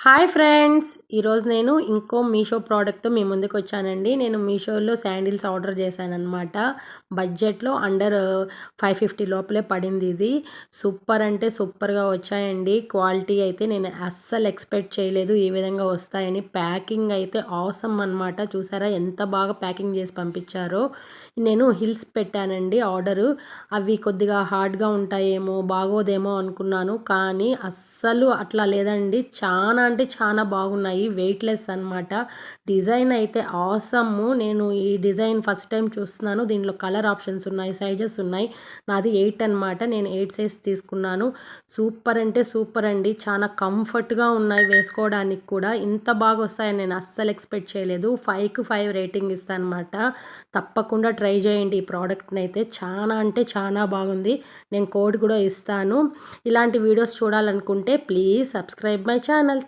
Hi friends! ఈరోజు నేను ఇంకో మీషో ప్రోడక్ట్‌తో మీ ముందుకొచ్చానండి. నేను మీషోలో శాండిల్స్ ఆర్డర్ చేశాననమాట. బడ్జెట్‌లో అండర్ 550 లోపలే పడింది ఇది. సూపర్ అంటే సూపర్‌గా వచ్చాయండి. క్వాలిటీ అయితే నేను అస్సలు ఎక్స్‌పెక్ట్ చేయలేదు ఈ విధంగా వస్తాయని. ప్యాకింగ్ అయితే ఆసమ్ అనమాట. చూసారా ఎంత బాగా ప్యాకింగ్ చేసి పంపించారో. నేను హిల్స్ పెట్టానండి ఆర్డరు. అవి కొద్దిగా హార్డ్‌గా ఉంటాయేమో, బాగోదేమో అనుకున్నాను. కానీ అస్సలు అట్లా లేదండి. చానా అంటే చానా బాగున్నాయి. వెయిట్‌లెస్ అనమాట. డిజైన్ అయితే ఆసమ్. నేను ఈ డిజైన్ ఫస్ట్ టైమ్ చూస్తున్నాను. దీంట్లో కలర్ ఆప్షన్స్ ఉన్నాయి, సైజెస్ ఉన్నాయి. నాది 8 అనమాట. నేను 8 సైజ్ తీసుకున్నాను. సూపర్ అంటే సూపర్ అండి. చాలా కంఫర్ట్‌గా ఉన్నాయి వేసుకోవడానికి కూడా. ఇంత బాగా వస్తాయని నేను అస్సలు ఎక్స్‌పెక్ట్ చేయలేదు. 5కి 5 రేటింగ్ ఇస్తానన్నమాట. తప్పకుండా ట్రై చేయండి ఈ ప్రోడక్ట్‌నైతే. చానా అంటే చానా బాగుంది. నేను కోడ్ కూడా ఇస్తాను. ఇలాంటి వీడియోస్ చూడాలనుకుంటే ప్లీజ్ సబ్స్క్రైబ్ మై ఛానల్.